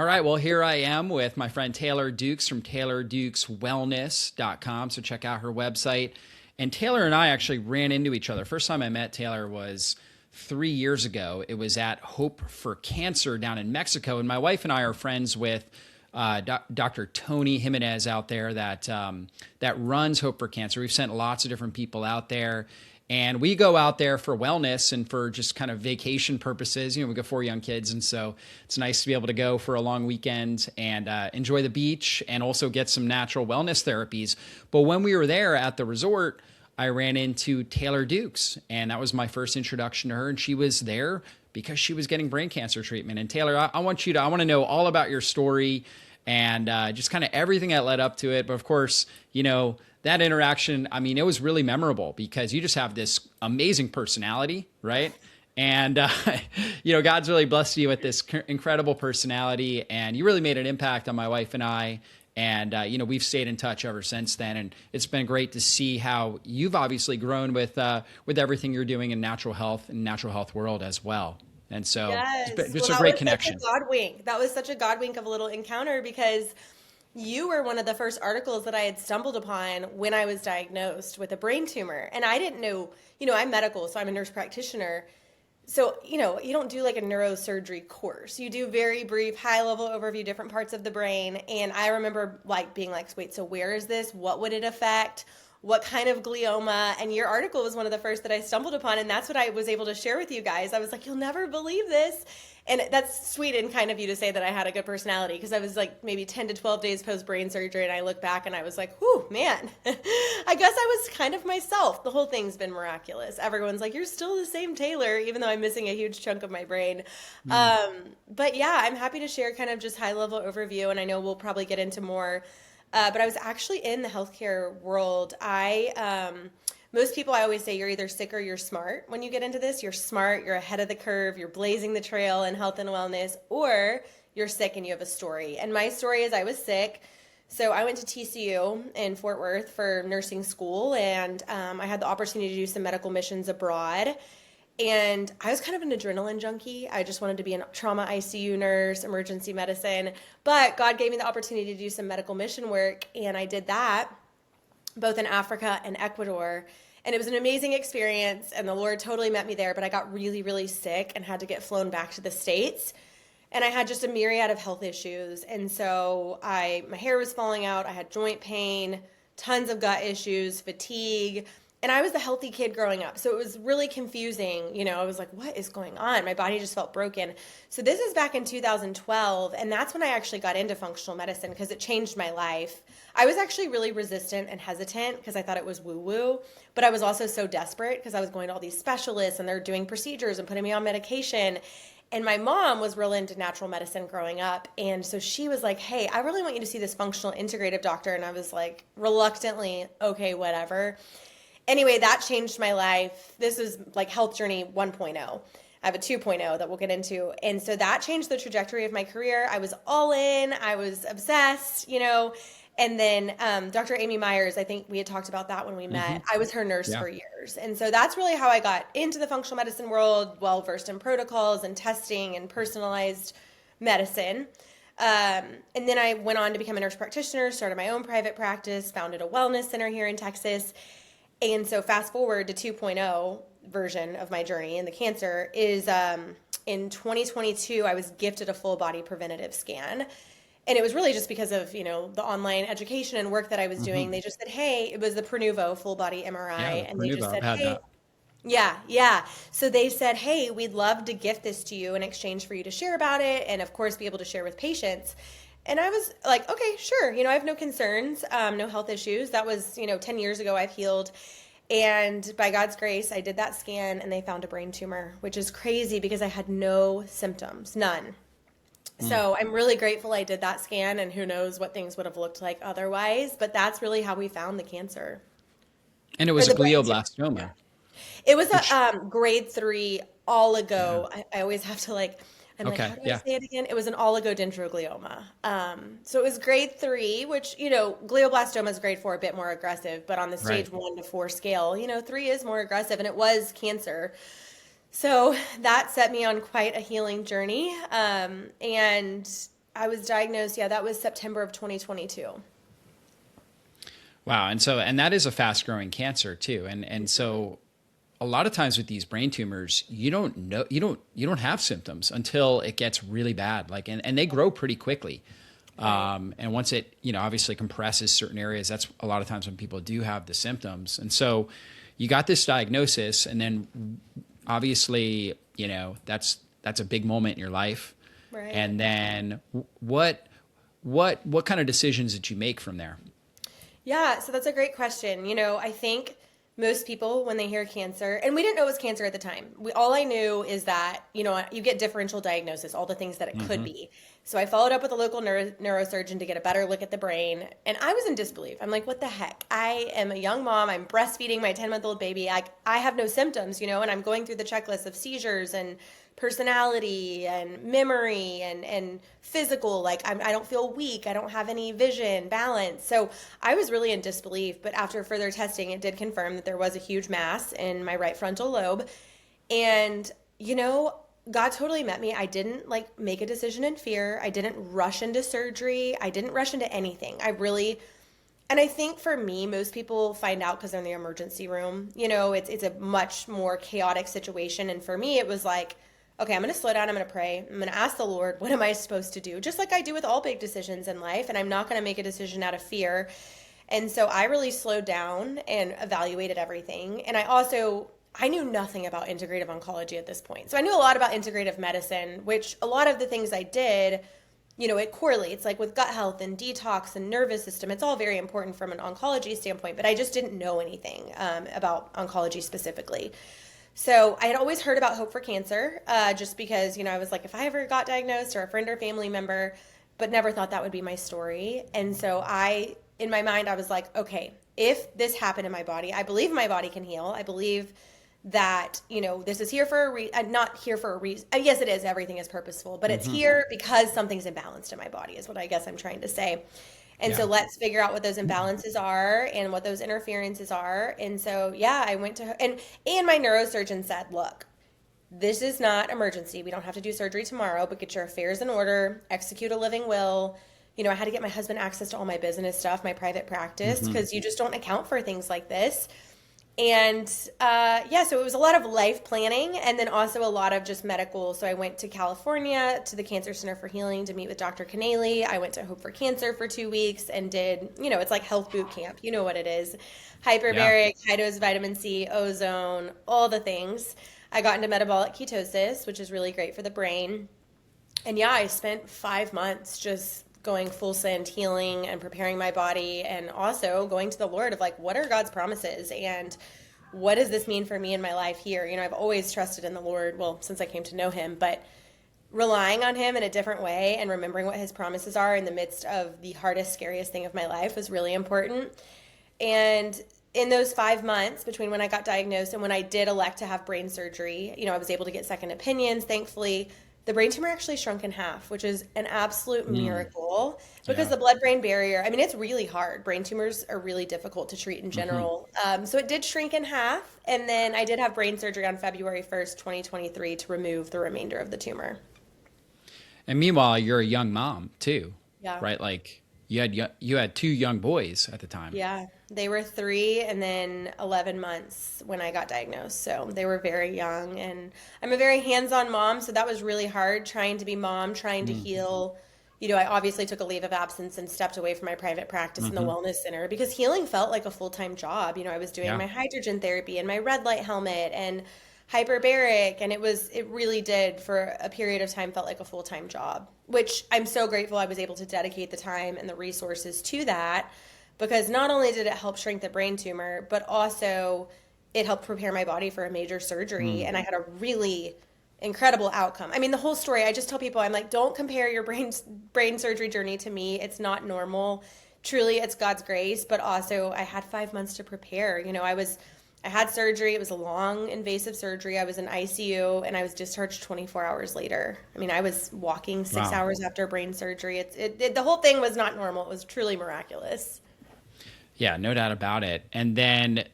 All right, well, here I am with my friend Taylor Dukes from TaylorDukesWellness.com. So check out her website. And Taylor and I actually ran into each other. First time I met Taylor was 3 years ago. It was at Hope for Cancer down in Mexico. And my wife and I are friends with Dr. Tony Jimenez out there that runs Hope for Cancer. We've sent lots of different people out there. And we go out there for wellness and for just kind of vacation purposes. You know, we got 4 young kids, and so it's nice to be able to go for a long weekend and enjoy the beach and also get some natural wellness therapies. But when we were there at the resort, I ran into Taylor Dukes, and that was my first introduction to her. And she was there because she was getting brain cancer treatment. And Taylor, I want to know all about your story and just kind of everything that led up to it. But of course, you know, that interaction, I mean, it was really memorable because you just have this amazing personality, right? And, you know, God's really blessed you with this incredible personality, and you really made an impact on my wife and I. And, you know, we've stayed in touch ever since then. And it's been great to see how you've obviously grown with everything you're doing in natural health and natural health world as well. And so it's Yes. been just Well, a that great was such a connection. God wink. That was such a God wink of a little encounter because you were one of the first articles that I had stumbled upon when I was diagnosed with a brain tumor. And I didn't know, I'm medical, so I'm a nurse practitioner. So, you don't do like a neurosurgery course. You do very brief, high level overview, different parts of the brain. And I remember like being like, wait, so where is this? What would it affect? What kind of glioma? And your article was one of the first that I stumbled upon. And that's what I was able to share with you guys. I was like, you'll never believe this. And that's sweet and kind of you to say that I had a good personality because I was like maybe 10 to 12 days post brain surgery. And I look back and I was like, whew, man, I guess I was kind of myself. The whole thing's been miraculous. Everyone's like, you're still the same Taylor, even though I'm missing a huge chunk of my brain. Mm. But yeah, I'm happy to share kind of just high level overview. And I know we'll probably get into more. But I was actually in the healthcare world. Most people, I always say you're either sick or you're smart when you get into this. You're smart, you're ahead of the curve, you're blazing the trail in health and wellness, or you're sick and you have a story. And my story is I was sick. So I went to TCU in Fort Worth for nursing school, and I had the opportunity to do some medical missions abroad. And I was kind of an adrenaline junkie. I just wanted to be a trauma ICU nurse, emergency medicine. But God gave me the opportunity to do some medical mission work, and I did that both in Africa and Ecuador. And it was an amazing experience, and the Lord totally met me there. But I got really, really sick and had to get flown back to the States. And I had just a myriad of health issues. And so my hair was falling out. I had joint pain, tons of gut issues, fatigue. And I was the healthy kid growing up. So it was really confusing. I was like, what is going on? My body just felt broken. So this is back in 2012. And that's when I actually got into functional medicine because it changed my life. I was actually really resistant and hesitant because I thought it was woo-woo. But I was also so desperate because I was going to all these specialists and they're doing procedures and putting me on medication. And my mom was real into natural medicine growing up. And so she was like, hey, I really want you to see this functional integrative doctor. And I was like, reluctantly, okay, whatever. Anyway, that changed my life. This is like Health Journey 1.0. I have a 2.0 that we'll get into. And so that changed the trajectory of my career. I was all in. I was obsessed, And then Dr. Amy Myers, I think we had talked about that when we Mm-hmm. met. I was her nurse Yeah. for years. And so that's really how I got into the functional medicine world, well-versed in protocols and testing and personalized medicine. And then I went on to become a nurse practitioner, started my own private practice, founded a wellness center here in Texas. And so fast forward to 2.0 version of my journey in the cancer is in 2022, I was gifted a full body preventative scan. And it was really just because of, the online education and work that I was Mm-hmm. doing. They just said, hey, it was the Prenuvo full body Yeah, MRI. the And they just Pernuvo, I've said, had hey, that. yeah. So they said, hey, we'd love to gift this to you in exchange for you to share about it. And of course, be able to share with patients. And I was like, okay, sure. I have no concerns, no health issues. That was, 10 years ago, I've healed. And by God's grace, I did that scan and they found a brain tumor, which is crazy because I had no symptoms, none. Mm. So I'm really grateful I did that scan, and who knows what things would have looked like otherwise. But that's really how we found the cancer And it or was a the brain tumor. glioblastoma, It was a which, grade 3 oligo. yeah. I always have to I'm like, how Okay. do I Yeah. say it again? It was an oligodendroglioma. So it was grade 3, which, glioblastoma is grade 4, a bit more aggressive, but on the Right. stage 1 to 4 scale, 3 is more aggressive, and it was cancer. So that set me on quite a healing journey. And I was diagnosed, yeah, that was September of 2022. Wow. And that is a fast growing cancer too. And so a lot of times with these brain tumors, you don't have symptoms until it gets really bad. Like, and they grow pretty quickly. And once it, obviously compresses certain areas, that's a lot of times when people do have the symptoms. And so you got this diagnosis, and then obviously, that's a big moment in your life. Right. And then what kind of decisions did you make from there? Yeah, so that's a great question. I think most people, when they hear cancer, and we didn't know it was cancer at the time. All I knew is that, you get differential diagnosis, all the things that it could be. So I followed up with a local neurosurgeon to get a better look at the brain. And I was in disbelief. I'm like, what the heck? I am a young mom. I'm breastfeeding my 10-month-old baby. I have no symptoms, and I'm going through the checklist of seizures and personality and memory and physical. Like I don't feel weak. I don't have any vision, balance. So I was really in disbelief. But after further testing, it did confirm that there was a huge mass in my right frontal lobe. And, God totally met me. I didn't make a decision in fear. I didn't rush into surgery. I didn't rush into anything. And I think for me, most people find out because they're in the emergency room. It's a much more chaotic situation. And for me, it was like, okay, I'm going to slow down. I'm going to pray. I'm going to ask the Lord, what am I supposed to do? Just like I do with all big decisions in life. And I'm not going to make a decision out of fear. And so I really slowed down and evaluated everything. And I knew nothing about integrative oncology at this point. So I knew a lot about integrative medicine, which a lot of the things I did, it correlates like with gut health and detox and nervous system. It's all very important from an oncology standpoint, but I just didn't know anything about oncology specifically. So I had always heard about Hope for Cancer, just because, I was like, if I ever got diagnosed, or a friend or family member, but never thought that would be my story. And so in my mind, I was like, okay, if this happened in my body, I believe my body can heal. I believe that, this is here for a reason, not here for a reason. Yes, it is. Everything is purposeful, but it's here because something's imbalanced in my body is what I guess I'm trying to say. And so let's figure out what those imbalances are and what those interferences are. And so, I went to her, and my neurosurgeon said, look, this is not emergency. We don't have to do surgery tomorrow, but get your affairs in order, execute a living will. I had to get my husband access to all my business stuff, my private practice, because you just don't account for things like this. And so it was a lot of life planning, and then also a lot of just medical. So I went to California to the Cancer Center for Healing to meet with Dr. Canals. I went to Hope for Cancer for 2 weeks and did, it's like health boot camp. You know what it is. Hyperbaric, high dose vitamin C, ozone, all the things. I got into metabolic ketosis, which is really great for the brain. And I spent 5 months just going full send healing and preparing my body, and also going to the Lord of like, what are God's promises and what does this mean for me in my life here? I've always trusted in the Lord, well, since I came to know him, but relying on him in a different way and remembering what his promises are in the midst of the hardest, scariest thing of my life was really important. And in those 5 months between when I got diagnosed and when I did elect to have brain surgery, I was able to get second opinions, thankfully. The brain tumor actually shrunk in half, which is an absolute miracle because the blood-brain barrier, it's really hard. Brain tumors are really difficult to treat in general. So it did shrink in half. And then I did have brain surgery on February 1st, 2023 to remove the remainder of the tumor. And meanwhile, you're a young mom too, Yeah. right? Like you had 2 young boys at the time. Yeah, they were 3 and then 11 months when I got diagnosed. So they were very young, and I'm a very hands-on mom. So that was really hard, trying to be mom, trying to heal. I obviously took a leave of absence and stepped away from my private practice in the wellness center because healing felt like a full-time job. I was doing my hydrogen therapy and my red light helmet and hyperbaric, and it really did for a period of time felt like a full-time job, which I'm so grateful I was able to dedicate the time and the resources to that, because not only did it help shrink the brain tumor, but also it helped prepare my body for a major surgery, and I had a really incredible outcome. The whole story, I just tell people, I'm like, don't compare your brain surgery journey to me. It's not normal. Truly, it's God's grace, but also I had 5 months to prepare. I had surgery. It was a long, invasive surgery. I was in ICU, and I was discharged 24 hours later. I was walking 6 hours after brain surgery. The whole thing was not normal. It was truly miraculous. Yeah, no doubt about it. And then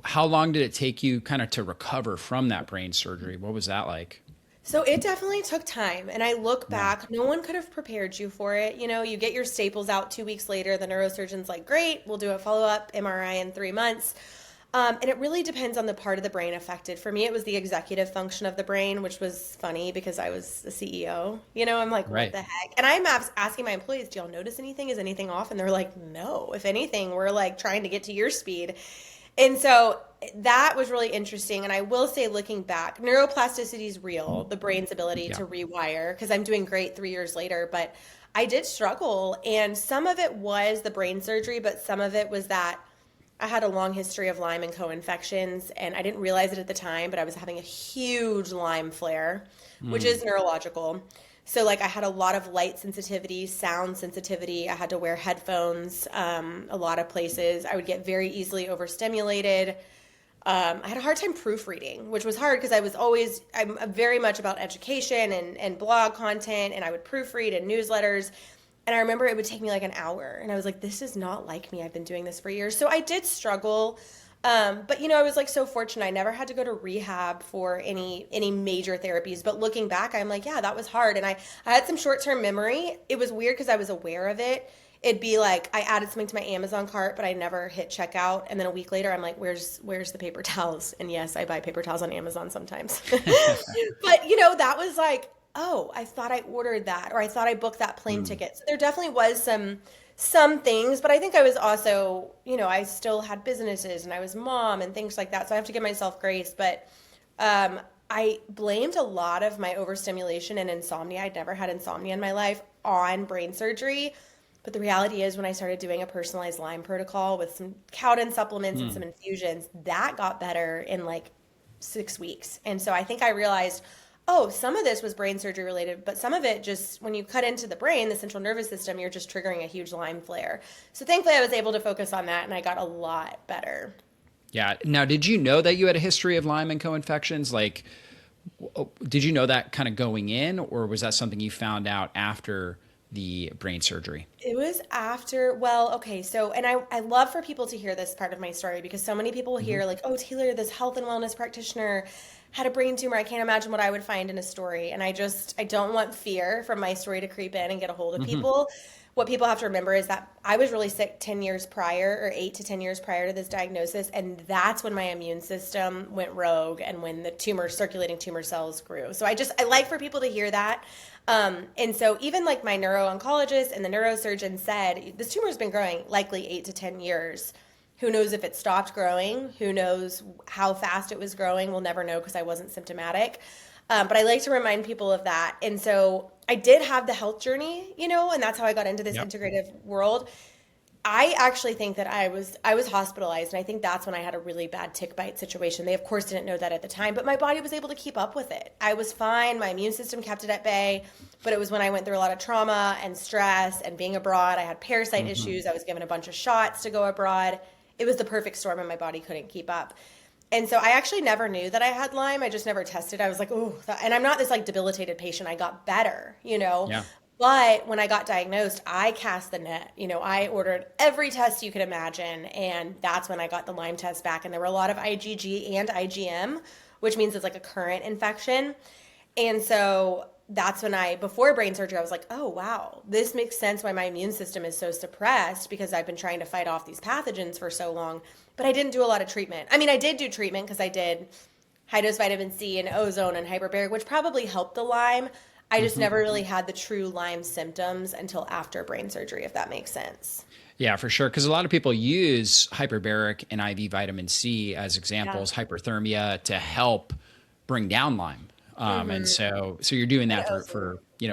how long did it take you kind of to recover from that brain surgery? What was that like? So it definitely took time. And I look Yeah. back, no one could have prepared you for it. You know, you get your staples out 2 weeks later. The neurosurgeon's like, great, we'll do a follow up MRI in 3 months. And it really depends on the part of the brain affected. For me, it was the executive function of the brain, which was funny because I was the CEO. You know, I'm like, what Right. the heck? And I'm asking my employees, do y'all notice anything? Is anything off? And they're like, no. If anything, we're like trying to get to your speed. And so that was really interesting. And I will say, looking back, neuroplasticity is real, the brain's ability Yeah. to rewire, because I'm doing great 3 years later. But I did struggle. And some of it was the brain surgery, but some of it was that I had a long history of Lyme and co-infections, and I didn't realize it at the time, but I was having a huge Lyme flare, which Mm. is neurological. So, like, I had a lot of light sensitivity, sound sensitivity. I had to wear headphones a lot of places. I would get very easily overstimulated. I had a hard time proofreading, which was hard because I'm very much about education and blog content, and I would proofread and newsletters. And I remember it would take me like an hour, and I was like, this is not like me. I've been doing this for years. So I did struggle. But I was like so fortunate. I never had to go to rehab for any major therapies. But looking back, I'm like, yeah, that was hard. And I had some short-term memory. It was weird because I was aware of it. It'd be like I added something to my Amazon cart, but I never hit checkout. And then a week later, I'm like, where's the paper towels? And yes, I buy paper towels on Amazon sometimes. But that was like, oh, I thought I ordered that, or I thought I booked that plane Mm. ticket. So there definitely was some things, but I think I was also, I still had businesses and I was mom and things like that. So I have to give myself grace. But I blamed a lot of my overstimulation and insomnia. I'd never had insomnia in my life on brain surgery. But the reality is, when I started doing a personalized Lyme protocol with some Cowden supplements and Mm. some infusions, that got better in like 6 weeks. And so I think I realized, oh, some of this was brain surgery related, but some of it just, when you cut into the brain, the central nervous system, you're just triggering a huge Lyme flare. So thankfully, I was able to focus on that, and I got a lot better. Yeah. Now, did you know that you had a history of Lyme and co-infections? Like, did you know that kind of going in, or was that something you found out after the brain surgery? It was after, well, okay, so, and I love for people to hear this part of my story because so many people Hmm. hear, like, oh, Taylor, this health and wellness practitioner had a brain tumor. I can't imagine what I would find in a story. And I don't want fear from my story to creep in and get a hold of Hmm. people. What people have to remember is that I was really sick 10 years prior, or 8 to 10 years prior to this diagnosis. And that's when my immune system went rogue and when the circulating tumor cells grew. So I like for people to hear that. And so even like my neuro-oncologist and the neurosurgeon said, this tumor has been growing likely 8 to 10 years. Who knows if it stopped growing? Who knows how fast it was growing? We'll never know because I wasn't symptomatic. But I like to remind people of that. And so I did have the health journey, and that's how I got into this Yep. integrative world. I actually think that I was hospitalized, and I think that's when I had a really bad tick bite situation. They of course didn't know that at the time, but my body was able to keep up with it. I was fine. My immune system kept it at bay, but it was when I went through a lot of trauma and stress and being abroad. I had parasite Hmm. issues. I was given a bunch of shots to go abroad. It was the perfect storm, and my body couldn't keep up. And so I actually never knew that I had Lyme. I just never tested. I was like, oh, and I'm not this like debilitated patient. I got better. Yeah. But when I got diagnosed, I cast the net. I ordered every test you could imagine. And that's when I got the Lyme test back. And there were a lot of IgG and IgM, which means it's like a current infection. And so that's when before brain surgery, I was like, oh, wow, this makes sense why my immune system is so suppressed because I've been trying to fight off these pathogens for so long. But I didn't do a lot of treatment. I mean, I did do treatment because I did high dose vitamin C and ozone and hyperbaric, which probably helped the Lyme. I just Hmm. never really had the true Lyme symptoms until after brain surgery, if that makes sense. Yeah, for sure. Because a lot of people use hyperbaric and IV vitamin C as Yeah. examples, hyperthermia, to help bring down Lyme. And Mm-hmm. so you're doing And that ozone.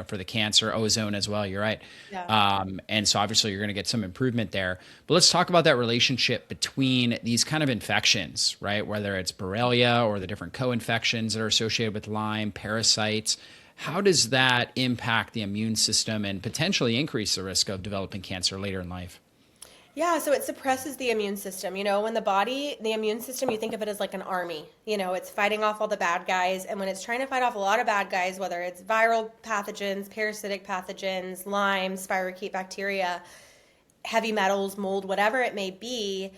for the cancer, ozone as well. You're right. Yeah. And so obviously you're going to get some improvement there. But let's talk about that relationship between these kind of infections, right? Whether it's Borrelia or the different co-infections that are associated with Lyme, parasites. How does that impact the immune system and potentially increase the risk of developing cancer later in life? Yeah, so it suppresses the immune system. When the immune system, you think of it as like an army. It's fighting off all the bad guys. And when it's trying to fight off a lot of bad guys, whether it's viral pathogens, parasitic pathogens, Lyme, spirochete bacteria, heavy metals, mold, whatever it may be,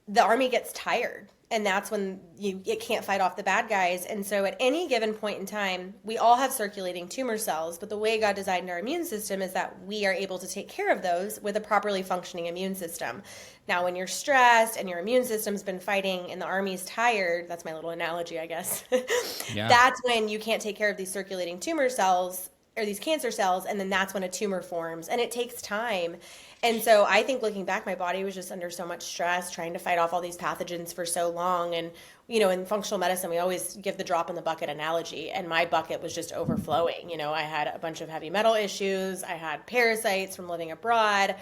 the army gets tired And that's when it can't fight off the bad guys. And so at any given point in time, we all have circulating tumor cells, but the way God designed our immune system is that we are able to take care of those with a properly functioning immune system. Now, when you're stressed and your immune system's been fighting and the army's tired, that's my little analogy, I guess. Yeah. That's when you can't take care of these circulating tumor cells or these cancer cells, and then that's when a tumor forms, and it takes time. And so I think looking back, my body was just under so much stress trying to fight off all these pathogens for so long. And, in functional medicine, we always give the drop in the bucket analogy, and my bucket was just overflowing. I had a bunch of heavy metal issues. I had parasites from living abroad.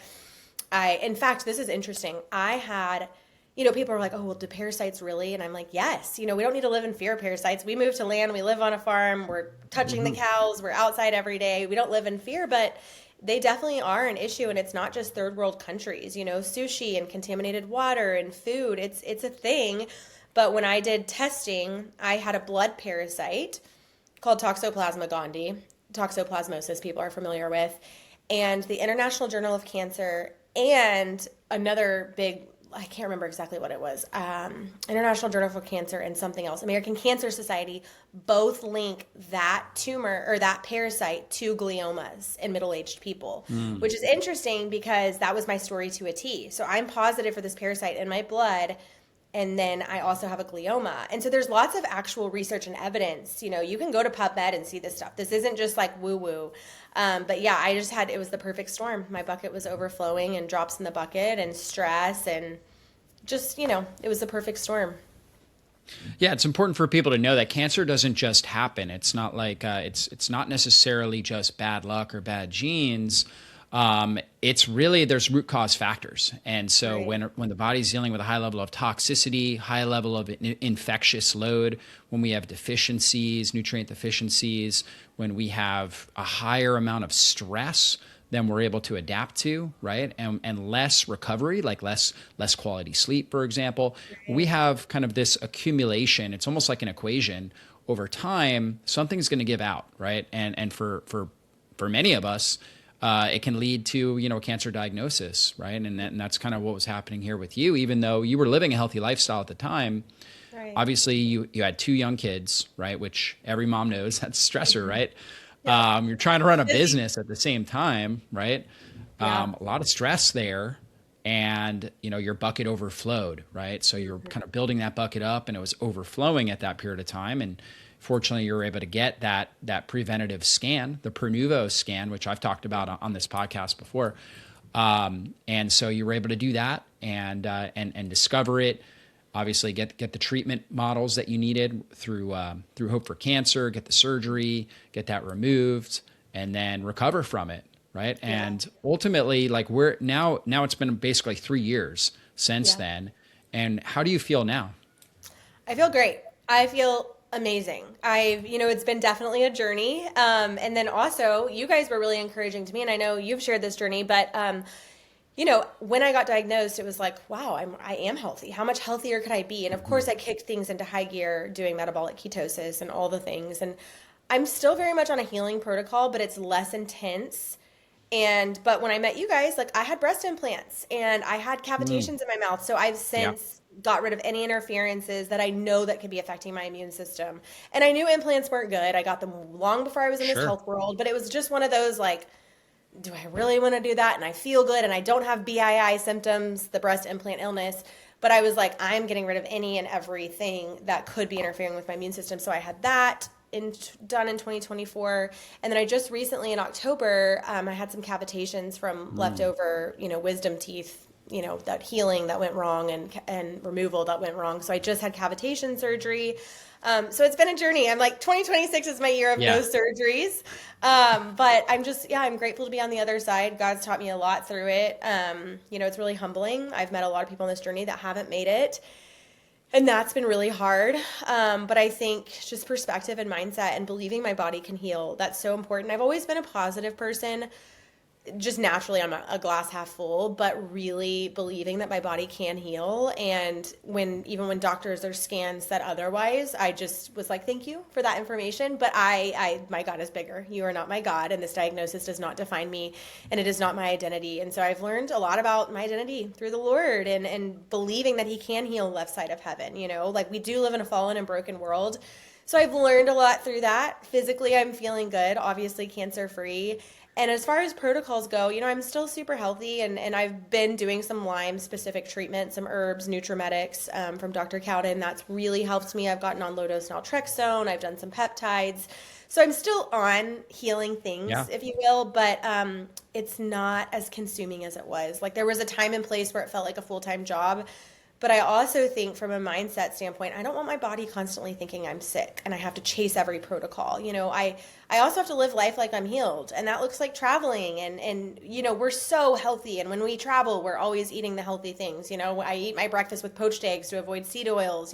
In fact, this is interesting. I had, people are like, oh, well, do parasites really? And I'm like, yes, we don't need to live in fear of parasites. We moved to land, we live on a farm, we're touching the cows, we're outside every day. We don't live in fear, but they definitely are an issue. And it's not just third world countries, sushi and contaminated water and food. It's a thing. But when I did testing, I had a blood parasite called Toxoplasma gondii. Toxoplasmosis, people are familiar with. And the International Journal of Cancer and another big, I can't remember exactly what it was, International Journal for Cancer and something else, American Cancer Society, both link that tumor or that parasite to gliomas in middle-aged people, which is interesting because that was my story to a T. So I'm positive for this parasite in my blood, and then I also have a glioma. And so there's lots of actual research and evidence. You can go to PubMed and see this stuff. This isn't just like woo-woo. But yeah, it was the perfect storm. My bucket was overflowing and drops in the bucket and stress and just, it was the perfect storm. Yeah, it's important for people to know that cancer doesn't just happen. It's not like it's not necessarily just bad luck or bad genes. It's really, there's root cause factors. And so Right. when the body's dealing with a high level of toxicity, high level of infectious load, when we have deficiencies, nutrient deficiencies, when we have a higher amount of stress than we're able to adapt to, right? And less recovery, like less quality sleep, for example, we have kind of this accumulation. It's almost like an equation. Over time, something's going to give out, right? And for many of us, it can lead to, a cancer diagnosis, right? And that's kind of what was happening here with you, even though you were living a healthy lifestyle at the time. Right. Obviously, you had 2 young kids, right? Which every mom knows that's a stressor, right? Yeah. You're trying to run a Busy. business at the same time, right? Yeah. A lot of stress there, and your bucket overflowed, right? So you're kind of building that bucket up, and it was overflowing at that period of time, and fortunately, you were able to get that preventative scan, the Pernuvo scan, which I've talked about on this podcast before. And so you were able to do that and discover it. Obviously, get the treatment models that you needed through Hope for Cancer, get the surgery, get that removed, and then recover from it, right? Yeah. And ultimately, like we're now it's been basically 3 years since then. And how do you feel now? I feel great. I feel amazing. It's been definitely a journey. And then also you guys were really encouraging to me, and I know you've shared this journey, but, when I got diagnosed, it was like, wow, I am healthy. How much healthier could I be? And of course I kicked things into high gear doing metabolic ketosis and all the things. And I'm still very much on a healing protocol, but it's less intense. But when I met you guys, like I had breast implants and I had cavitations in my mouth. So I've since got rid of any interferences that I know that could be affecting my immune system. And I knew implants weren't good. I got them long before I was in this health world, but it was just one of those like, do I really want to do that? And I feel good and I don't have BII symptoms, the breast implant illness. But I was like, I'm getting rid of any and everything that could be interfering with my immune system. So I had that done in 2024. And then I just recently in October, I had some cavitations from leftover, wisdom teeth, that healing that went wrong and removal that went wrong. So I just had cavitation surgery. So it's been a journey. I'm like 2026 is my year of no surgeries. But I'm grateful to be on the other side. God's taught me a lot through it. It's really humbling. I've met a lot of people on this journey that haven't made it. And that's been really hard. But I think just perspective and mindset and believing my body can heal, that's so important. I've always been a positive person, just naturally I'm a glass half full, but really believing that my body can heal. And even when doctors or scans said otherwise, I just was like, thank you for that information. But my God is bigger. You are not my God. And this diagnosis does not define me, and it is not my identity. And so I've learned a lot about my identity through the Lord, and believing that he can heal left side of heaven. Like we do live in a fallen and broken world. So I've learned a lot through that. Physically, I'm feeling good, obviously cancer free. And as far as protocols go, I'm still super healthy, and I've been doing some Lyme specific treatment, some herbs, nutrimetics from Dr. Cowden. That's really helped me. I've gotten on low dose naltrexone. I've done some peptides. So I'm still on healing things, if you will, but it's not as consuming as it was. Like there was a time and place where it felt like a full-time job. But I also think from a mindset standpoint, I don't want my body constantly thinking I'm sick and I have to chase every protocol. I also have to live life like I'm healed. And that looks like traveling. And we're so healthy. And when we travel, we're always eating the healthy things. I eat my breakfast with poached eggs to avoid seed oils,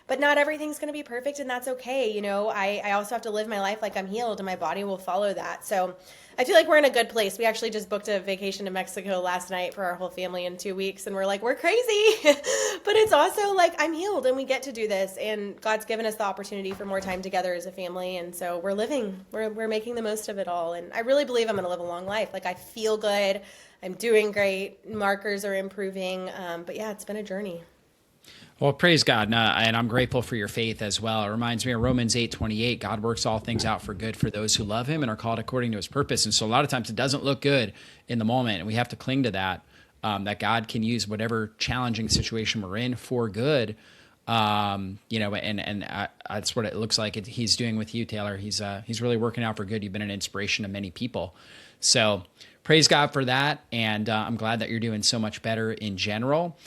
but not everything's going to be perfect, and that's okay. I also have to live my life like I'm healed, and my body will follow that. So I feel like we're in a good place. We actually just booked a vacation to Mexico last night for our whole family in 2 weeks, and we're like, we're crazy. But it's also like I'm healed and we get to do this, and God's given us the opportunity for more time together as a family. And so we're living, we're making the most of it all. And I really believe I'm going to live a long life. Like I feel good. I'm doing great. Markers are improving. But yeah, it's been a journey. Well, praise God, and I'm grateful for your faith as well. It reminds me of Romans 8:28. God works all things out for good for those who love him and are called according to his purpose. And so a lot of times it doesn't look good in the moment, and we have to cling to that, that God can use whatever challenging situation we're in for good. And that's what it looks like he's doing with you, Taylor. He's really working out for good. You've been an inspiration to many people. So praise God for that, and I'm glad that you're doing so much better in general.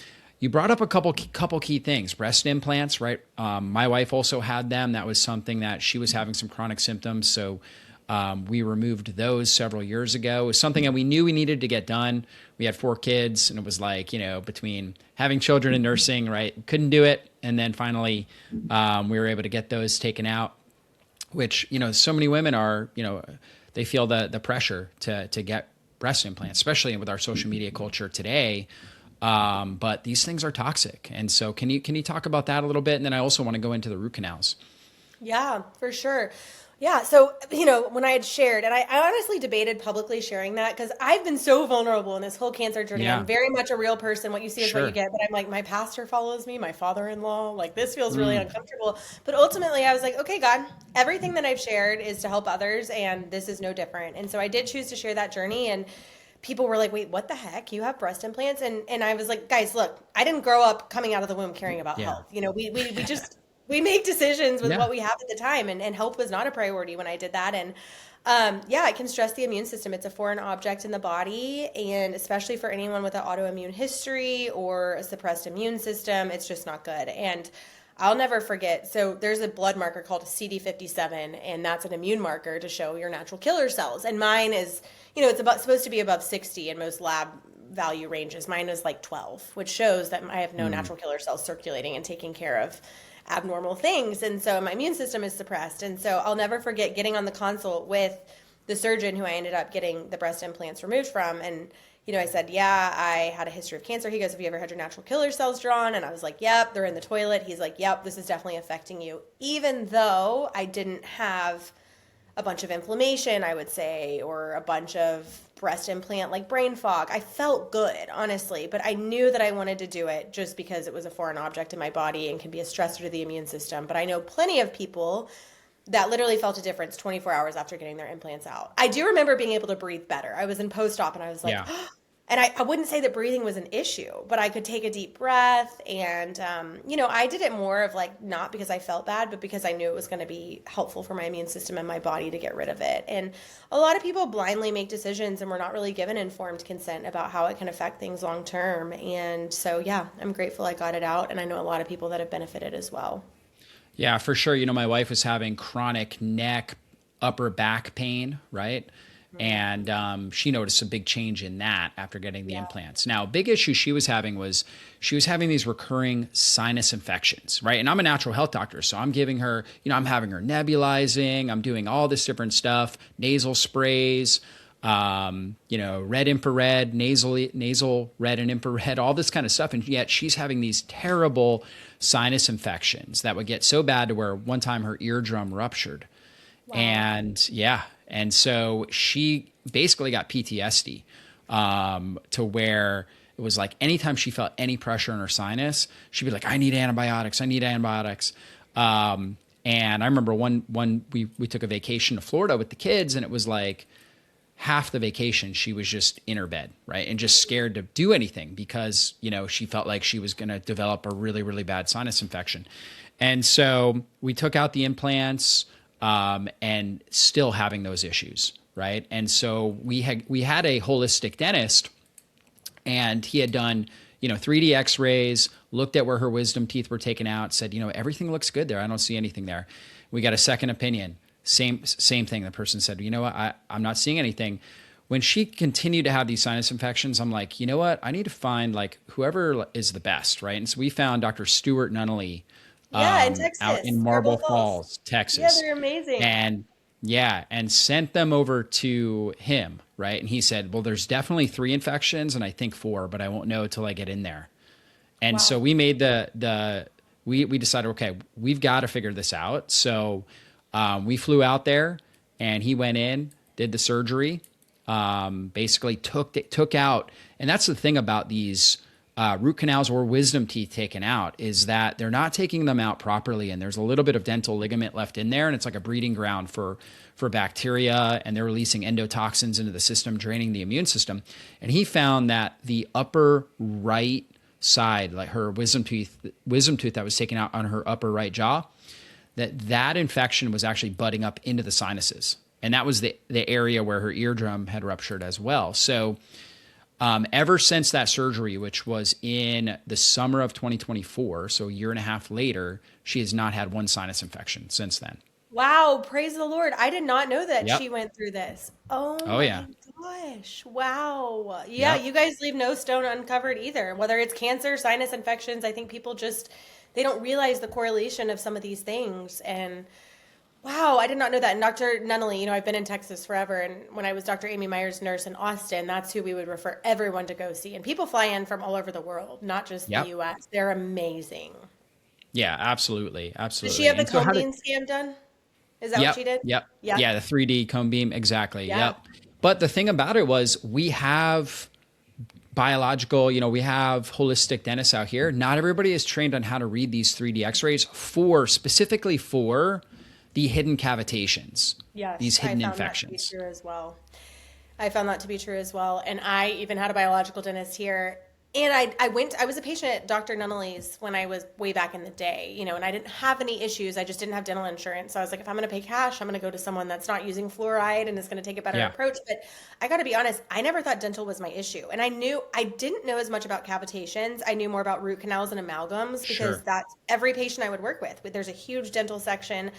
You brought up a couple key things. Breast implants, right? My wife also had them. That was something that she was having some chronic symptoms. So we removed those several years ago. It was something that we knew we needed to get done. We had 4 kids, and it was like, between having children and nursing, right? Couldn't do it. And then finally, we were able to get those taken out, which, so many women are, they feel the pressure to get breast implants, especially with our social media culture today. But these things are toxic. And so can you talk about that a little bit? And then I also want to go into the root canals. Yeah, for sure. Yeah. So, when I had shared, and I honestly debated publicly sharing that because I've been so vulnerable in this whole cancer journey. Yeah. I'm very much a real person. What you see is Sure. what you get. But I'm like, my pastor follows me, my father-in-law, like this feels really uncomfortable. But ultimately I was like, okay, God, everything that I've shared is to help others, and this is no different. And so I did choose to share that journey, and people were like, wait, what the heck? You have breast implants? And I was like, guys, look, I didn't grow up coming out of the womb caring about health. We just, we make decisions with what we have at the time, and health was not a priority when I did that. And it can stress the immune system. It's a foreign object in the body, and especially for anyone with an autoimmune history or a suppressed immune system, it's just not good. And I'll never forget. So there's a blood marker called CD57, and that's an immune marker to show your natural killer cells. And mine is, it's supposed to be above 60 in most lab value ranges. Mine is like 12, which shows that I have no natural killer cells circulating and taking care of abnormal things. And so my immune system is suppressed. And so I'll never forget getting on the consult with the surgeon who I ended up getting the breast implants removed from. And I said, yeah, I had a history of cancer. He goes, have you ever had your natural killer cells drawn? And I was like, yep, they're in the toilet. He's like, yep, this is definitely affecting you. Even though I didn't have a bunch of inflammation, I would say, or a bunch of breast implant like brain fog. I felt good, honestly, but I knew that I wanted to do it just because it was a foreign object in my body and can be a stressor to the immune system. But I know plenty of people that literally felt a difference 24 hours after getting their implants out. I do remember being able to breathe better. I was in post-op and I was like, and I wouldn't say that breathing was an issue, but I could take a deep breath. And, I did it more of like, not because I felt bad, but because I knew it was going to be helpful for my immune system and my body to get rid of it. And a lot of people blindly make decisions, and we're not really given informed consent about how it can affect things long term. And so, I'm grateful I got it out. And I know a lot of people that have benefited as well. Yeah, for sure. My wife was having chronic neck, upper back pain, right? And she noticed a big change in that after getting the implants. Now, a big issue she was having was she was having these recurring sinus infections, right? And I'm a natural health doctor, so I'm giving her, I'm having her nebulizing, I'm doing all this different stuff, nasal sprays. red infrared, nasal red and infrared, all this kind of stuff. And yet she's having these terrible sinus infections that would get so bad to where one time her eardrum ruptured. Wow. And so she basically got PTSD, to where it was like anytime she felt any pressure in her sinus, she'd be like, I need antibiotics. And I remember we took a vacation to Florida with the kids, and it was like half the vacation she was just in her bed, right? And just scared to do anything because, she felt like she was going to develop a really, really bad sinus infection. And so we took out the implants, and still having those issues, right? And so we had a holistic dentist, and he had done, 3D x-rays, looked at where her wisdom teeth were taken out, said, everything looks good there. I don't see anything there. We got a second opinion. Same thing. The person said, you know what? I'm not seeing anything. When she continued to have these sinus infections, I'm like, you know what? I need to find whoever is the best, right? And so we found Dr. Stuart Nunnally, in Texas, out in Marble Falls, Texas. Yeah, they're amazing. And sent them over to him, right? And he said, well, there's definitely 3 infections and I think 4, but I won't know till I get in there. And so we made we decided, okay, we've got to figure this out. So we flew out there, and he went in, did the surgery, basically took out. And that's the thing about these root canals or wisdom teeth taken out, is that they're not taking them out properly. And there's a little bit of dental ligament left in there, and it's like a breeding ground for bacteria, and they're releasing endotoxins into the system, draining the immune system. And he found that the upper right side, like her wisdom tooth that was taken out on her upper right jaw, that infection was actually butting up into the sinuses. And that was the area where her eardrum had ruptured as well. So ever since that surgery, which was in the summer of 2024, so a year and a half later, she has not had one sinus infection since then. Wow, praise the Lord. I did not know that she went through this. Oh my gosh. Wow. Yeah, you guys leave no stone uncovered either. Whether it's cancer, sinus infections, I think people they don't realize the correlation of some of these things. And wow, I did not know that. And Dr. Nunnally, I've been in Texas forever. And when I was Dr. Amy Meyer's nurse in Austin, that's who we would refer everyone to go see. And people fly in from all over the world, not just the U.S. They're amazing. Yeah, absolutely. Absolutely. Did she have the cone beam scan done? Is that what she did? Yep. Yeah, the 3D cone beam. Exactly. Yep. But the thing about it was, we have biological, we have holistic dentists out here. Not everybody is trained on how to read these 3D x-rays specifically for the hidden cavitations. Yes. These hidden infections. I found that to be true as well. And I even had a biological dentist here. And I was a patient at Dr. Nunnally's when I was way back in the day, and I didn't have any issues. I just didn't have dental insurance. So I was like, if I'm going to pay cash, I'm going to go to someone that's not using fluoride and is going to take a better approach. But I got to be honest, I never thought dental was my issue. And I didn't know as much about cavitations. I knew more about root canals and amalgams, because that's every patient I would work with. There's a huge dental section.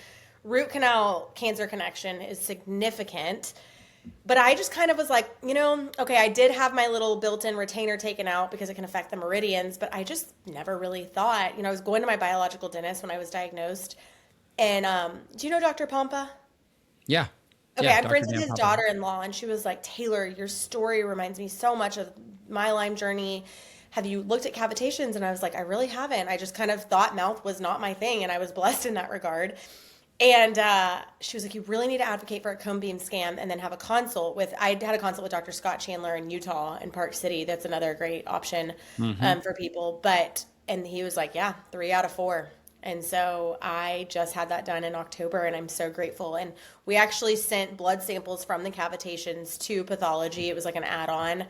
Root canal cancer connection is significant. But I just kind of was like, okay, I did have my little built-in retainer taken out because it can affect the meridians, but I just never really thought, I was going to my biological dentist when I was diagnosed. And do you know Dr. Pompa? Yeah. Okay, I'm friends with his daughter-in-law, and she was like, Taylor, your story reminds me so much of my Lyme journey. Have you looked at cavitations? And I was like, I really haven't. I just kind of thought mouth was not my thing, and I was blessed in that regard. And she was like, you really need to advocate for a cone beam scan and then have a consult I had a consult with Dr. Scott Chandler in Utah in Park City. That's another great option for people. And he was like, 3 out of 4. And so I just had that done in October, and I'm so grateful. And we actually sent blood samples from the cavitations to pathology. It was like an add-on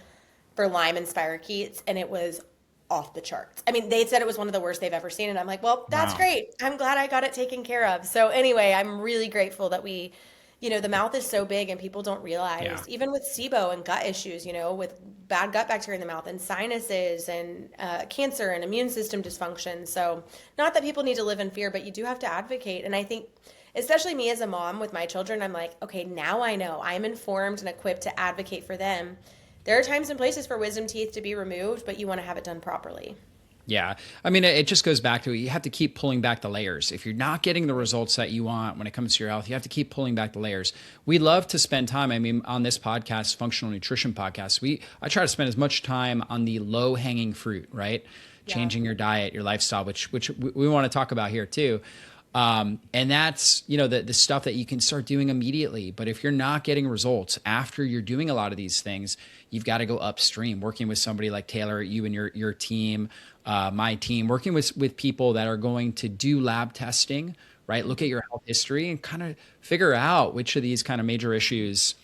for Lyme and spirochetes, and it was off the charts. I mean, they said it was one of the worst they've ever seen. And I'm like, well, that's great. I'm glad I got it taken care of. So anyway, I'm really grateful that we, the mouth is so big and people don't realize, even with SIBO and gut issues, with bad gut bacteria in the mouth and sinuses and cancer and immune system dysfunction. So not that people need to live in fear, but you do have to advocate. And I think, especially me as a mom with my children, I'm like, okay, now I know I'm informed and equipped to advocate for them. There are times and places for wisdom teeth to be removed, but you want to have it done properly. Yeah. I mean, it just goes back to, you have to keep pulling back the layers. If you're not getting the results that you want when it comes to your health, you have to keep pulling back the layers. We love to spend time. I mean, on this podcast, Functional Nutrition Podcast, I try to spend as much time on the low hanging fruit, right? Yeah. Changing your diet, your lifestyle, which we want to talk about here too. And that's, the stuff that you can start doing immediately. But if you're not getting results after you're doing a lot of these things, you've got to go upstream, working with somebody like Taylor, you and your team, my team, working with people that are going to do lab testing, right? Look at your health history and kind of figure out which of these kind of major issues,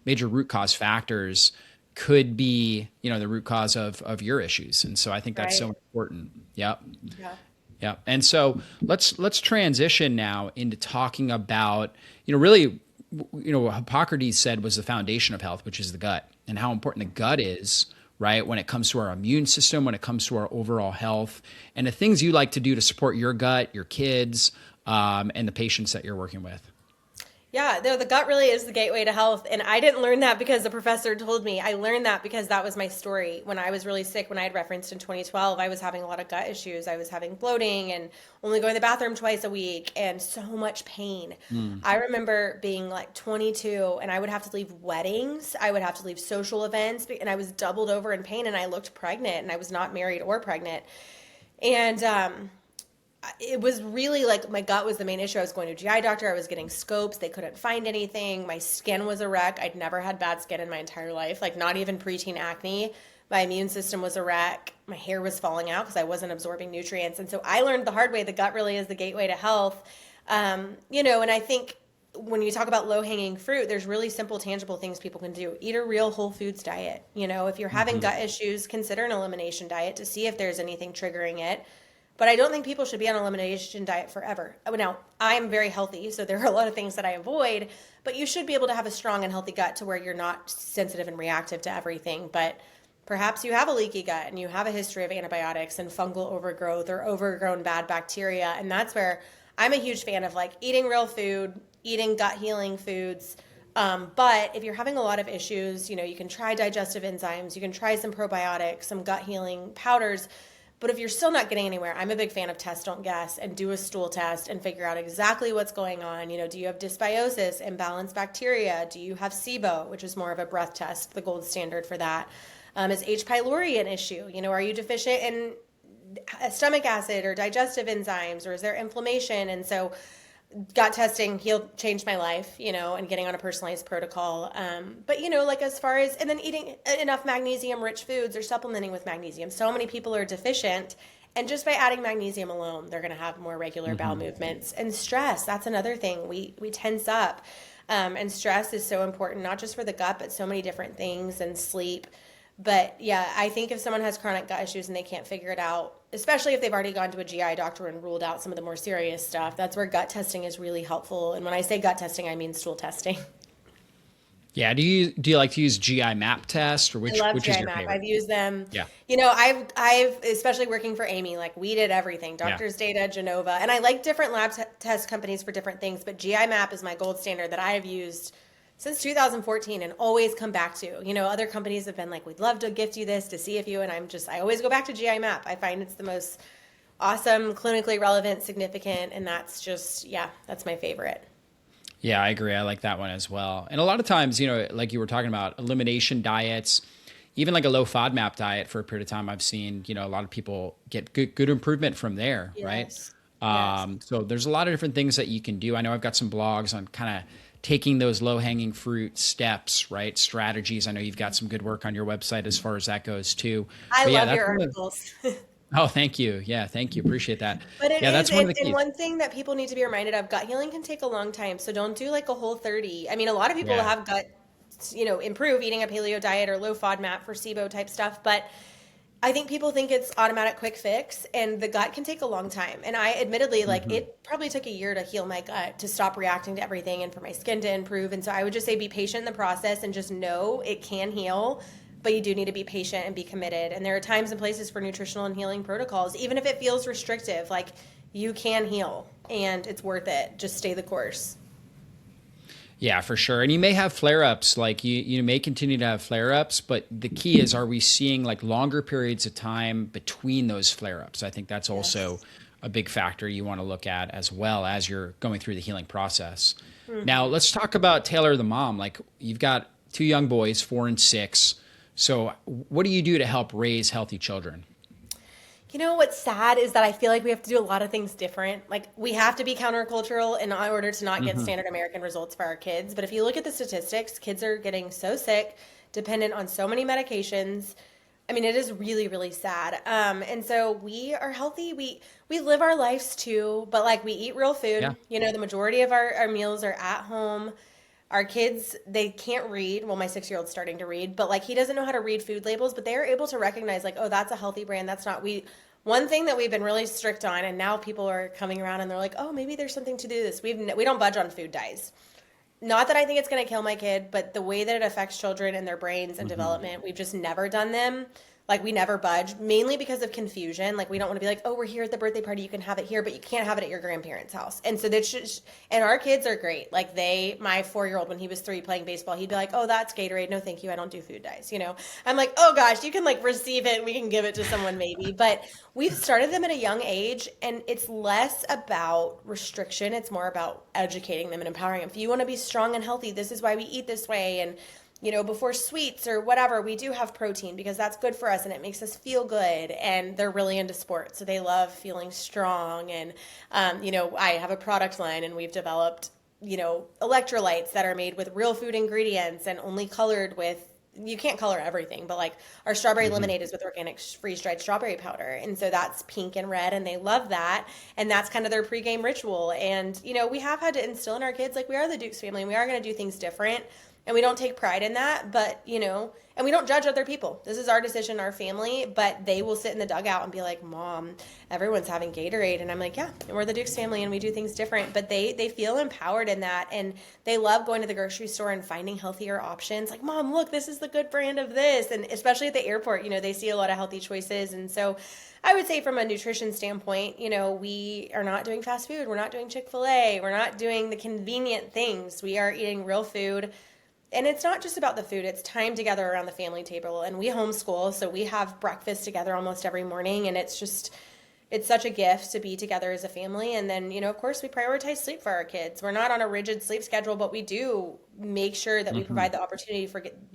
major root cause factors could be, the root cause of your issues. And so I think that's so important. Yep. Yeah. Yeah. And so let's transition now into talking about, really, what Hippocrates said was the foundation of health, which is the gut, and how important the gut is, right? When it comes to our immune system, when it comes to our overall health, and the things you like to do to support your gut, your kids, and the patients that you're working with. Yeah, no, the gut really is the gateway to health. And I didn't learn that because the professor told me. I learned that because that was my story. When I was really sick, when I had referenced in 2012, I was having a lot of gut issues. I was having bloating and only going to the bathroom twice a week and so much pain. I remember being like 22 and I would have to leave weddings. I would have to leave social events and I was doubled over in pain and I looked pregnant and I was not married or pregnant. And, it was really like my gut was the main issue. I was going to a GI doctor. I was getting scopes. They couldn't find anything. My skin was a wreck. I'd never had bad skin in my entire life, like not even preteen acne. My immune system was a wreck. My hair was falling out because I wasn't absorbing nutrients. And so I learned the hard way, the gut really is the gateway to health. And I think when you talk about low-hanging fruit, there's really simple, tangible things people can do. Eat a real whole foods diet. If you're having gut issues, consider an elimination diet to see if there's anything triggering it. But I don't think people should be on an elimination diet forever. Now, I'm very healthy, so there are a lot of things that I avoid, but you should be able to have a strong and healthy gut to where you're not sensitive and reactive to everything. But perhaps you have a leaky gut and you have a history of antibiotics and fungal overgrowth or overgrown bad bacteria. And that's where I'm a huge fan of like eating real food, eating gut healing foods. But if you're having a lot of issues, you can try digestive enzymes, you can try some probiotics, some gut healing powders. But if you're still not getting anywhere, I'm a big fan of test, don't guess, and do a stool test and figure out exactly what's going on. Do you have dysbiosis, imbalanced bacteria? Do you have SIBO, which is more of a breath test, the gold standard for that? Is H. pylori an issue? Are you deficient in stomach acid or digestive enzymes, or is there inflammation? And so gut testing changed my life, and getting on a personalized protocol. But, like as far as, and then eating enough magnesium rich foods or supplementing with magnesium. So many people are deficient. And just by adding magnesium alone, they're going to have more regular bowel movements. And stress, that's another thing. We tense up. And stress is so important, not just for the gut, but so many different things, and sleep. But yeah, I think if someone has chronic gut issues and they can't figure it out, especially if they've already gone to a GI doctor and ruled out some of the more serious stuff, that's where gut testing is really helpful. And when I say gut testing, I mean stool testing. Yeah. Do you like to use GI map test, or which I love is GI your map. favorite? I've used them. Yeah. I've especially working for Amy, like we did everything, Doctors Data, Genova, and I like different lab test companies for different things, but GI map is my gold standard that I have used since 2014 and always come back to. Other companies have been like, we'd love to gift you this to see if you, and I always go back to GI map. I find it's the most awesome, clinically relevant, significant, and that's just, that's my favorite. Yeah, I agree. I like that one as well. And a lot of times, like you were talking about, elimination diets, even like a low FODMAP diet for a period of time, I've seen, a lot of people get good improvement from there, right? Yes. So there's a lot of different things that you can do. I know I've got some blogs on kind of taking those low-hanging fruit steps, right? Strategies. I know you've got some good work on your website as far as that goes too. I love your articles. Oh, thank you. Yeah, thank you. Appreciate that. But it is, that's one of the keys. and one thing that people need to be reminded of, gut healing can take a long time. So don't do like a Whole30. I mean, a lot of people have gut, improve eating a paleo diet or low FODMAP for SIBO type stuff. But I think people think it's automatic quick fix, and the gut can take a long time. And I admittedly, it probably took a year to heal my gut, to stop reacting to everything and for my skin to improve. And so I would just say be patient in the process and just know it can heal, but you do need to be patient and be committed. And there are times and places for nutritional and healing protocols, even if it feels restrictive, like you can heal and it's worth it. Just stay the course. Yeah, for sure. And you may have flare-ups, like you may continue to have flare-ups, but the key is, are we seeing like longer periods of time between those flare-ups? I think that's also Yes. a big factor you want to look at as well as you're going through the healing process. Now, Hmm. let's talk about Taylor the mom. Like, you've got two young boys, 4 and 6. So what do you do to help raise healthy children? You know what's sad is that I feel like we have to do a lot of things different. Like we have to be countercultural in order to not get Hmm. standard American results for our kids. But if you look at the statistics, kids are getting so sick, dependent on so many medications. I mean, it is really, really sad. And so we are healthy. We live our lives too, but like we eat real Yeah. food. You know, the majority of our meals are at home. Our kids, they can't read. Well, my 6-year old's starting to read, but like he doesn't know how to read food labels, but they are able to recognize like, oh, that's a healthy brand. That's not. One thing that we've been really strict on, and now people are coming around and they're like, oh, maybe there's something to do this. We don't budge on food dyes. Not that I think it's going to kill my kid, but the way that it affects children and their brains and Hmm. development, we've just never done them. Like we never budge, mainly because of confusion. Like we don't want to be like, oh, we're here at the birthday party, you can have it here, but you can't have it at your grandparents' house. And so that's just, and our kids are great. Like my 4-year-old, when he was 3 playing baseball, he'd be like, oh, that's Gatorade. No, thank you. I don't do food dyes. You know, I'm like, oh gosh, you can like receive it and we can give it to someone maybe. But we've started them at a young age, and it's less about restriction. It's more about educating them and empowering them. If you want to be strong and healthy, this is why we eat this way. And before sweets or whatever, we do have protein because that's good for us and it makes us feel good. And they're really into sports. So they love feeling strong. And, I have a product line and we've developed, electrolytes that are made with real food ingredients and only colored with, you can't color everything, but like our strawberry Hmm. lemonade is with organic freeze dried strawberry powder. And so that's pink and red and they love that. And that's kind of their pregame ritual. And, we have had to instill in our kids, like we are the Dukes family and we are going to do things different. And we don't take pride in that, but and we don't judge other people. This is our decision, our family, but they will sit in the dugout and be like, Mom, everyone's having Gatorade. And I'm like, yeah, and we're the Dukes family and we do things different. But they feel empowered in that. And they love going to the grocery store and finding healthier options. Like, Mom, look, this is the good brand of this. And especially at the airport, they see a lot of healthy choices. And so I would say from a nutrition standpoint, we are not doing fast food. We're not doing Chick-fil-A. We're not doing the convenient things. We are eating real food. And it's not just about the food, it's time together around the family table. And we homeschool, so we have breakfast together almost every morning. And it's such a gift to be together as a family. And then, of course, we prioritize sleep for our kids. We're not on a rigid sleep schedule, but we do make sure that we Hmm. provide the opportunity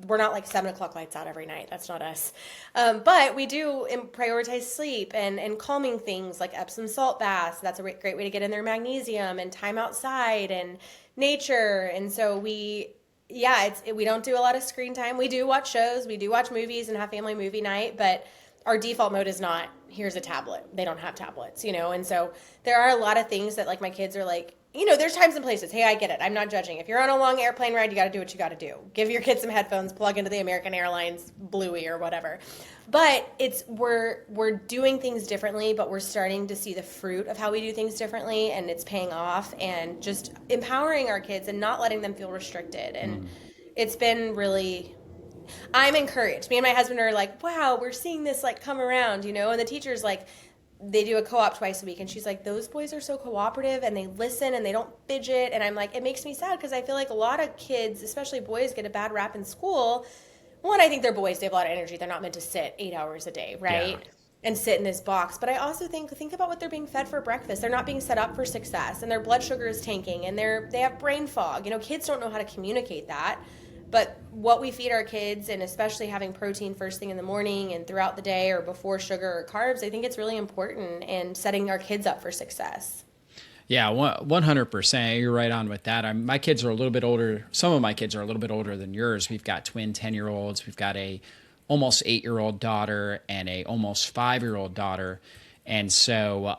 we're not like 7 o'clock lights out every night. That's not us. But we do prioritize sleep and calming things like Epsom salt baths. That's a great way to get in their magnesium and time outside and nature. And so we don't do a lot of screen time. We do watch shows, we do watch movies and have family movie night, but our default mode is not here's a tablet. They don't have tablets, and so there are a lot of things that like my kids are like, there's times and places. Hey, I get it. I'm not judging. If you're on a long airplane ride, you got to do what you got to do. Give your kids some headphones, plug into the American Airlines Bluey or whatever. But we're doing things differently, but we're starting to see the fruit of how we do things differently, and it's paying off, and just empowering our kids and not letting them feel restricted. And it's been really, I'm encouraged. Me and my husband are like, wow, we're seeing this like come around, and the teacher's like, they do a co-op twice a week, and she's like, those boys are so cooperative and they listen and they don't fidget. And I'm like, it makes me sad because I feel like a lot of kids, especially boys, get a bad rap in school. One, I think they're boys, they have a lot of energy, they're not meant to sit 8 hours a day, Yeah. right, and sit in this box. But I also think about what they're being fed for breakfast. They're not being set up for success, and their blood sugar is tanking, and they have brain fog. Kids don't know how to communicate that. But what we feed our kids, and especially having protein first thing in the morning and throughout the day or before sugar or carbs, I think it's really important in setting our kids up for success. Yeah, 100%. You're right on with that. My kids are a little bit older. Some of my kids are a little bit older than yours. We've got twin 10-year-olds. We've got a almost 8-year-old daughter and a almost 5-year-old daughter. And so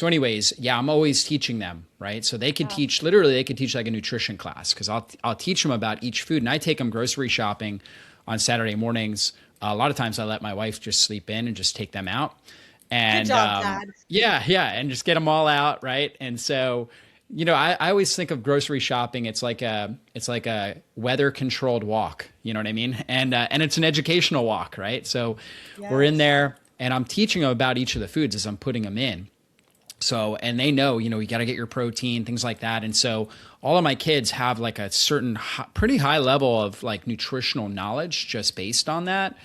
anyways, yeah, I'm always teaching them, right? So they could Wow. teach, literally, they could teach like a nutrition class, because I'll teach them about each food, and I take them grocery shopping on Saturday mornings. A lot of times I let my wife just sleep in and just take them out. Good And job, Dad. yeah, and just get them all out, right? And so, I always think of grocery shopping. It's like a weather controlled walk. You know what I mean? And it's an educational walk, right? So we're in Yes. there, and I'm teaching them about each of the foods as I'm putting them in. So, and they know, you got to get your protein, things like that. And so all of my kids have like a certain pretty high level of like nutritional knowledge just based on that.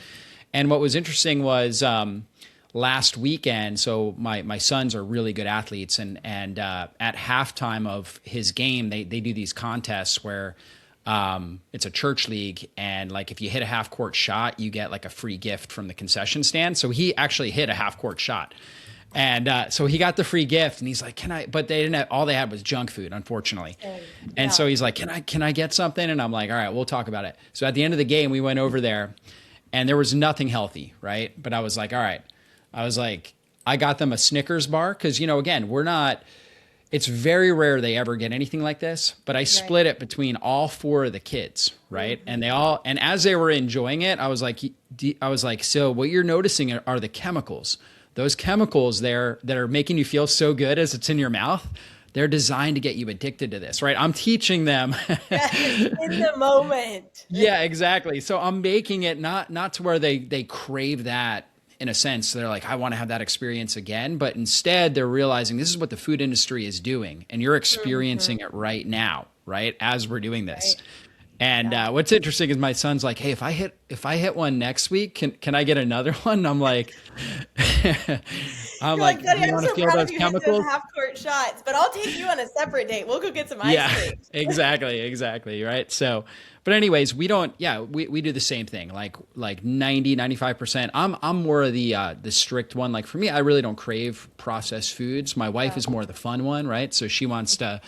And what was interesting was, last weekend, so my sons are really good athletes, and at halftime of his game, they do these contests where it's a church league, and like if you hit a half court shot, you get like a free gift from the concession stand. So he actually hit a half court shot. And so he got the free gift, and he's like, "Can I?" But they didn't have, all they had was junk food, unfortunately. And so he's like, "Can I get something?" And I'm like, "All right, we'll talk about it." So at the end of the game, we went over there, and there was nothing healthy, right? But I was like, "All right." I was like, I got them a Snickers bar because, again, it's very rare they ever get anything like this, but I split it between all four of the kids, right? And and as they were enjoying it, I was like, so what you're noticing are the chemicals. Those chemicals there that are making you feel so good as it's in your mouth, they're designed to get you addicted to this, right? I'm teaching them in the moment. Yeah, exactly. So I'm making it not to where they crave that. In a sense, they're like, I want to have that experience again. But instead, they're realizing this is what the food industry is doing. And you're experiencing it right now, right? As we're doing this. Right. And what's interesting is my son's like, hey, if I hit one next week, can I get another one? I'm like, I'm like, Daddy, I'm so proud of you hit those half-court shots, but I'll take you on a separate date. We'll go get some ice cream. Exactly. Right. So, but anyways, we do the same thing, like 90-95%. I'm more of the strict one. Like for me, I really don't crave processed foods. My wife is more the fun one, right? So she wants the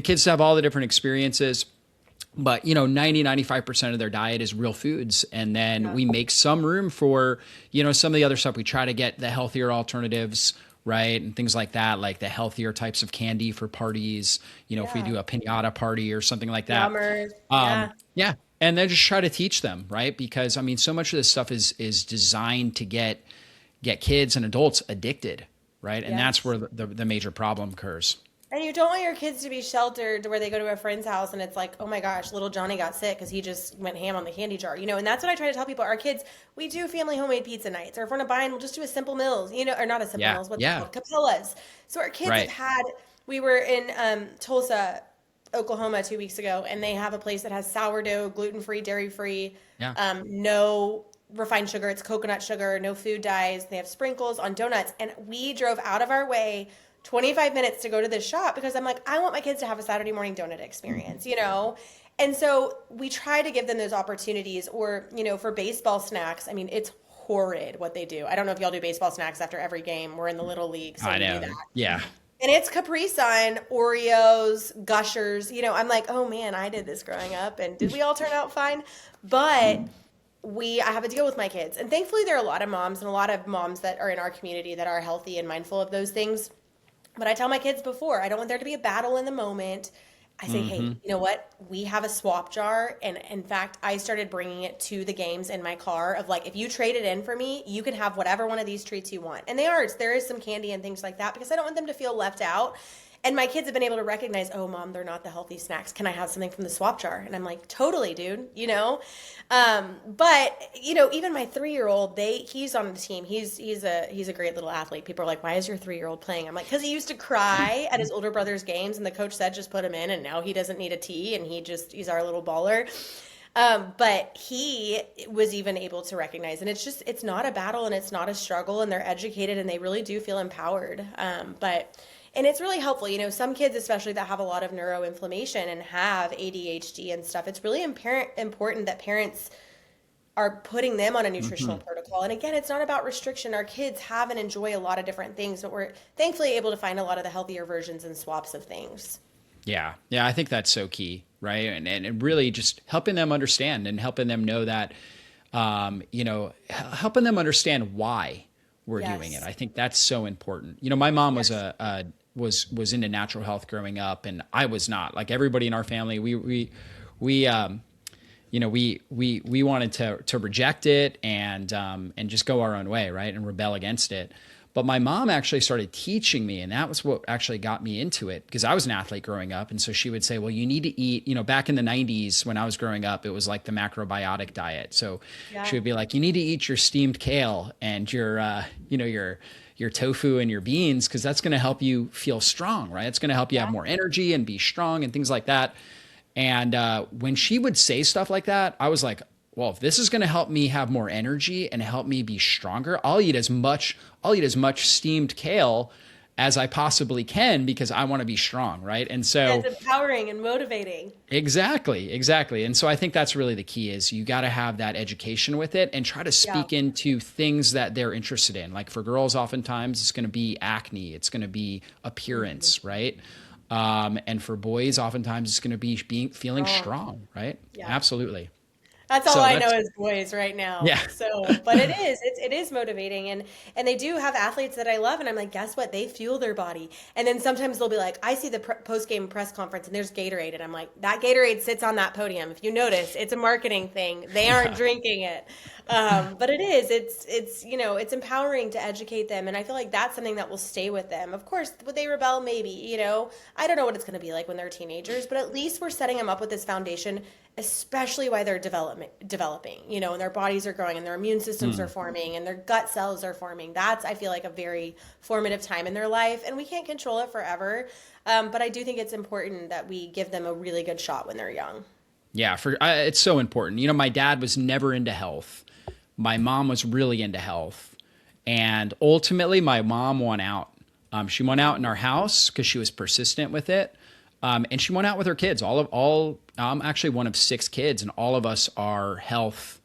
kids to have all the different experiences. But, 90-95% of their diet is real foods. And then we make some room for, some of the other stuff. We try to get the healthier alternatives, right? And things like that, like the healthier types of candy for parties, if we do a piñata party or something like that. Yeah. And then just try to teach them, right? Because, so much of this stuff is designed to get kids and adults addicted, right? And that's where the major problem occurs. And you don't want your kids to be sheltered where they go to a friend's house and it's like, oh my gosh, little Johnny got sick because he just went ham on the candy jar, and that's what I try to tell people. Our kids, we do family homemade pizza nights, or if we're not buying, we'll just do a simple meals, or not a simple meals, what's it called? Capellas. So our kids have had, we were in Tulsa, Oklahoma 2 weeks ago, and they have a place that has sourdough, gluten-free, dairy-free, no refined sugar, it's coconut sugar, no food dyes. They have sprinkles on donuts. And we drove out of our way 25 minutes to go to this shop because I'm like, I want my kids to have a Saturday morning donut experience, And so we try to give them those opportunities, or, for baseball snacks. It's horrid what they do. I don't know if y'all do baseball snacks after every game. We're in the little league, so we do that. Yeah. And it's Capri Sun, Oreos, Gushers. I'm like, oh man, I did this growing up, and did we all turn out fine? But I have a deal with my kids. And thankfully there are a lot of moms that are in our community that are healthy and mindful of those things. But I tell my kids before, I don't want there to be a battle in the moment. I say, hey, you know what? We have a swap jar. And in fact, I started bringing it to the games in my car of like, if you trade it in for me, you can have whatever one of these treats you want. And there is some candy and things like that because I don't want them to feel left out. And my kids have been able to recognize, oh, Mom, they're not the healthy snacks. Can I have something from the swap jar? And I'm like, totally, dude, But, even my 3-year-old, he's on the team. He's a great little athlete. People are like, why is your 3-year-old playing? I'm like, because he used to cry at his older brother's games, and the coach said just put him in, and now he doesn't need a tee, and he's our little baller. But he was even able to recognize, and it's not a battle, and it's not a struggle, and they're educated, and they really do feel empowered. And it's really helpful. Some kids, especially that have a lot of neuroinflammation and have ADHD and stuff, it's really important that parents are putting them on a nutritional protocol. And again, it's not about restriction. Our kids have and enjoy a lot of different things, but we're thankfully able to find a lot of the healthier versions and swaps of things. Yeah. I think that's so key, right? And really just helping them understand and helping them know that, helping them understand why we're doing it. I think that's so important. My mom was was into natural health growing up, and I was not. Like everybody in our family, we wanted to reject it and just go our own way, right, and rebel against it. But my mom actually started teaching me, and that was what actually got me into it, because I was an athlete growing up. And so she would say, well, you need to eat, back in the 90s when I was growing up, it was like the macrobiotic diet. So Yeah. she would be like, you need to eat your steamed kale and your tofu and your beans, because that's going to help you feel strong, right? It's going to help you have more energy and be strong and things like that. And when she would say stuff like that, I was like, well, if this is going to help me have more energy and help me be stronger, I'll eat as much steamed kale as I possibly can, because I want to be strong, right? And so It's empowering and motivating. exactly. And so I think that's really the key, is you got to have that education with it and try to speak into things that they're interested in. Like for girls, oftentimes it's going to be acne, it's going to be appearance, right? And for boys, oftentimes it's going to be feeling strong, right? Yeah. Absolutely. That's all So I know is boys right now. Yeah. So, but it is motivating, and they do have athletes that I love, and I'm like, guess what? They fuel their body, and then sometimes they'll be like, I see the post game press conference, and there's Gatorade, and I'm like, that Gatorade sits on that podium. If you notice, it's a marketing thing. They aren't drinking it, but it's empowering to educate them, and I feel like that's something that will stay with them. Of course, would they rebel? Maybe. I don't know what it's going to be like when they're teenagers, but at least we're setting them up with this foundation, especially while they're developing, and their bodies are growing and their immune systems are forming and their gut cells are forming. That's, I feel like, a very formative time in their life, and we can't control it forever. But I do think it's important that we give them a really good shot when they're young. Yeah, it's so important. My dad was never into health. My mom was really into health. And ultimately, my mom won out. She won out in our house because she was persistent with it. And she went out with her kids. I'm actually one of 6 kids, and all of us are health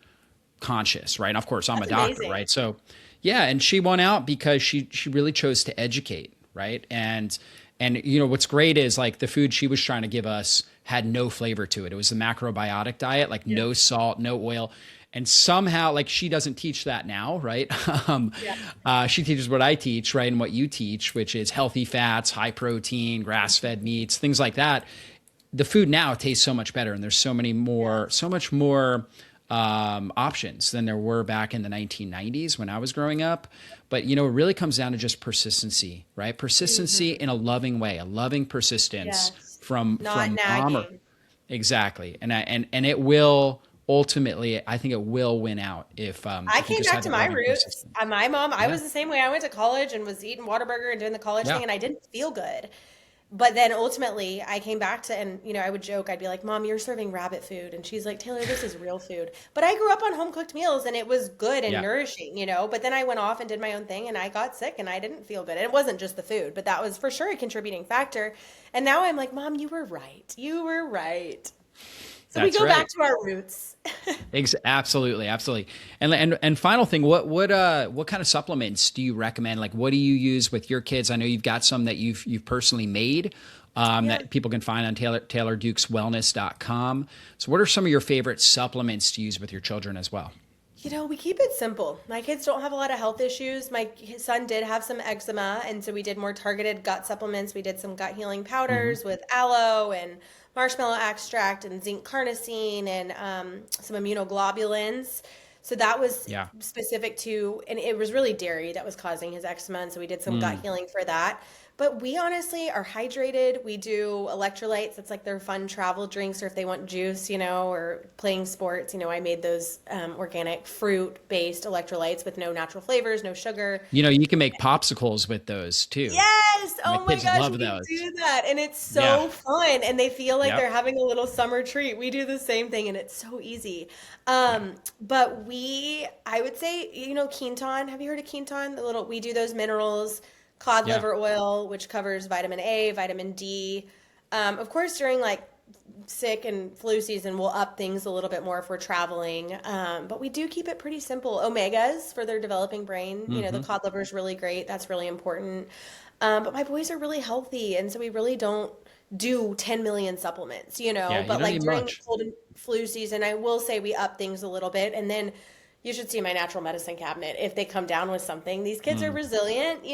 conscious, right? Of course, I'm a doctor, amazing. right? So, yeah, and she went out because she really chose to educate, right? And what's great is, like, the food she was trying to give us had no flavor to it. It was the macrobiotic diet, like no salt, no oil. And somehow, like, she doesn't teach that now, right? She teaches what I teach, right? And what you teach, which is healthy fats, high protein, grass-fed meats, things like that. The food now tastes so much better, and there's so much more options than there were back in the 1990s when I was growing up. But, it really comes down to just persistency, right? Persistency in a loving way, a loving persistence from Not mom. nagging. Exactly. And it will ultimately, I think it will win out if I came back to my roots. My mom, I was the same way. I went to college and was eating Whataburger and doing the college thing, and I didn't feel good. But then ultimately I came back to, and I would joke, I'd be like, Mom, you're serving rabbit food. And she's like, Taylor, this is real food. But I grew up on home cooked meals, and it was good and nourishing, But then I went off and did my own thing, and I got sick and I didn't feel good. And it wasn't just the food, but that was for sure a contributing factor. And now I'm like, Mom, you were right. You were right. So we go back to our roots. Absolutely. And final thing, what kind of supplements do you recommend? Like, what do you use with your kids? I know you've got some that you've personally made that people can find on TaylorDukesWellness.com. So what are some of your favorite supplements to use with your children as well? We keep it simple. My kids don't have a lot of health issues. My son did have some eczema, and so we did more targeted gut supplements. We did some gut healing powders with aloe and marshmallow extract and zinc carnosine and some immunoglobulins. So that was specific to, and it was really dairy that was causing his eczema, and so we did some gut healing for that. But we honestly are hydrated. We do electrolytes. It's like their fun travel drinks, or if they want juice, or playing sports. I made those organic fruit-based electrolytes with no natural flavors, no sugar. You can make popsicles with those too. Yes! Oh my kids gosh, love we those. do that. And it's so fun. And they feel like they're having a little summer treat. We do the same thing, and it's so easy. But I would say, Quinton. Have you heard of Quinton? We do those minerals. Cod liver oil, which covers vitamin A, vitamin D. Of course, during like sick and flu season, we'll up things a little bit more if we're traveling. But we do keep it pretty simple. Omegas for their developing brain. The cod liver is really great. That's really important. But my boys are really healthy, and so we really don't do 10 million supplements, but like during cold and flu season, I will say we up things a little bit. And then you should see my natural medicine cabinet. If they come down with something, these kids are resilient,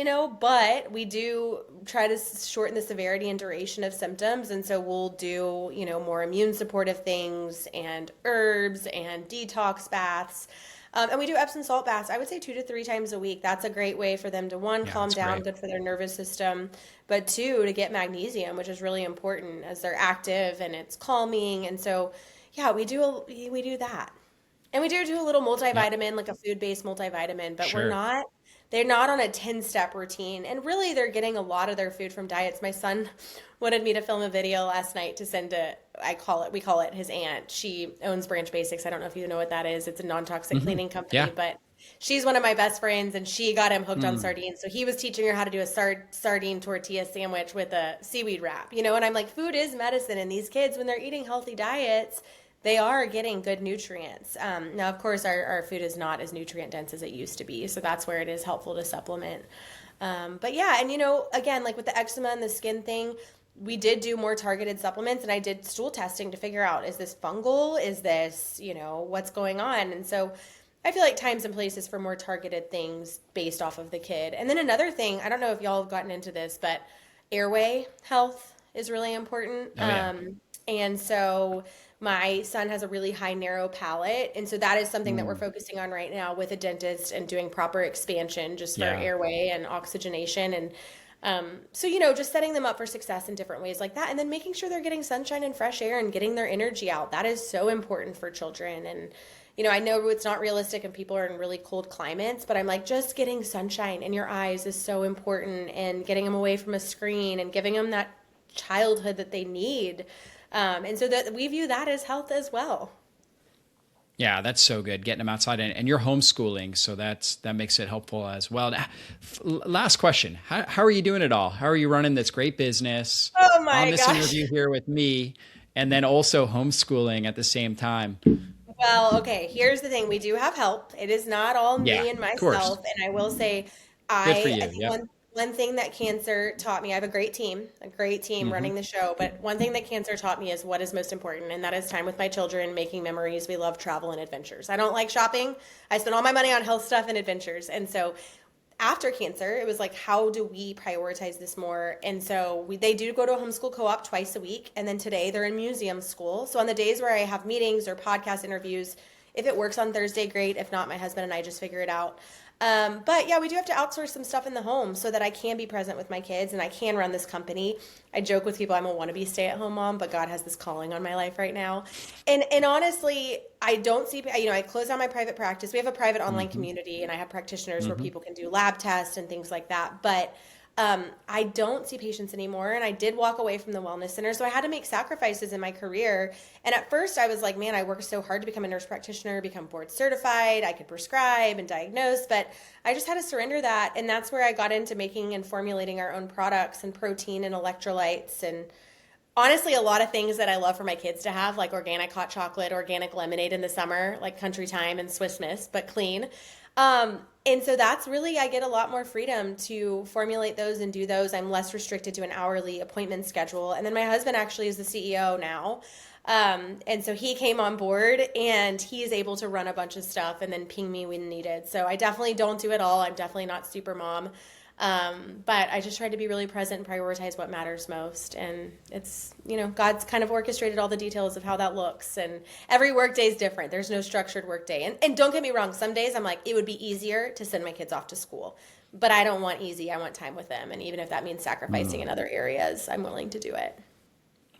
but we do try to shorten the severity and duration of symptoms. And so we'll do, more immune supportive things and herbs and detox baths. And we do Epsom salt baths. I would say 2 to 3 times a week. That's a great way for them to, one, Yeah, calm that's down, great. good for their nervous system, but two, to get magnesium, which is really important as they're active and it's calming. And so, yeah, we do that. And we do a little Yep. multivitamin, like a food-based multivitamin, but Sure. they're not on a 10-step routine. And really, they're getting a lot of their food from diets. My son wanted me to film a video last night to send to, we call it his aunt. She owns Branch Basics. I don't know if you know what that is. It's a non-toxic Hmm. cleaning company, Yeah. but she's one of my best friends and she got him hooked on Mm. sardines. So he was teaching her how to do a sardine tortilla sandwich with a seaweed wrap, and I'm like, food is medicine. And these kids, when they're eating healthy diets, they are getting good nutrients. Now, of course, our food is not as nutrient dense as it used to be. So that's where it is helpful to supplement. But yeah, and again, like with the eczema and the skin thing, we did do more targeted supplements and I did stool testing to figure out, is this fungal? Is this, what's going on? And so I feel like times and places for more targeted things based off of the kid. And then another thing, I don't know if y'all have gotten into this, but airway health is really important. Oh yeah. And so my son has a really high narrow palate. And so that is something that we're Mm. focusing on right now with a dentist and doing proper expansion just for Yeah. airway and oxygenation. And so, just setting them up for success in different ways like that. And then making sure they're getting sunshine and fresh air and getting their energy out. That is so important for children. And, I know it's not realistic and people are in really cold climates, but I'm like, just getting sunshine in your eyes is so important, and getting them away from a screen and giving them that childhood that they need. And so that we view that as health as well. Yeah, that's so good. Getting them outside, and you're homeschooling, so that makes it helpful as well. Now, last question: how are you doing it all? How are you running this great business Oh on my this gosh. interview here with me, and then also homeschooling at the same time? Well, okay, here's the thing. We do have help. It is not all Yeah, me and of course. myself. And I will say, Good for I you. think Yep. one thing that cancer taught me, I have a great team Hmm. running the show. But one thing that cancer taught me is what is most important, and that is time with my children, making memories. We love travel and adventures. I don't like shopping. I spend all my money on health stuff and adventures. And so after cancer, it was like, how do we prioritize this more? And so they do go to a homeschool co-op twice a week. And then today they're in museum school. So on the days where I have meetings or podcast interviews, if it works on Thursday, great. If not, my husband and I just figure it out. But yeah, we do have to outsource some stuff in the home so that I can be present with my kids and I can run this company. I joke with people I'm a wannabe stay-at-home mom, but God has this calling on my life right now. And honestly, I don't see, I closed down my private practice. We have a private online Hmm. community and I have practitioners where Hmm. people can do lab tests and things like that. But I don't see patients anymore. And I did walk away from the wellness center. So I had to make sacrifices in my career. And at first I was like, man, I worked so hard to become a nurse practitioner, become board certified. I could prescribe and diagnose, but I just had to surrender that. And that's where I got into making and formulating our own products and protein and electrolytes and honestly a lot of things that I love for my kids to have, like organic hot chocolate, organic lemonade in the summer, like Country Time and Swiss Miss, but clean. And so that's really, I get a lot more freedom to formulate those and do those. I'm less restricted to an hourly appointment schedule. And then my husband actually is the CEO now. And so he came on board and he is able to run a bunch of stuff and then ping me when needed. So I definitely don't do it all. I'm definitely not super mom. But I just try to be really present and prioritize what matters most. And it's, God's kind of orchestrated all the details of how that looks. And every work day is different. There's no structured work day. And don't get me wrong, some days I'm like, it would be easier to send my kids off to school. But I don't want easy. I want time with them. And even if that means sacrificing in other areas, I'm willing to do it.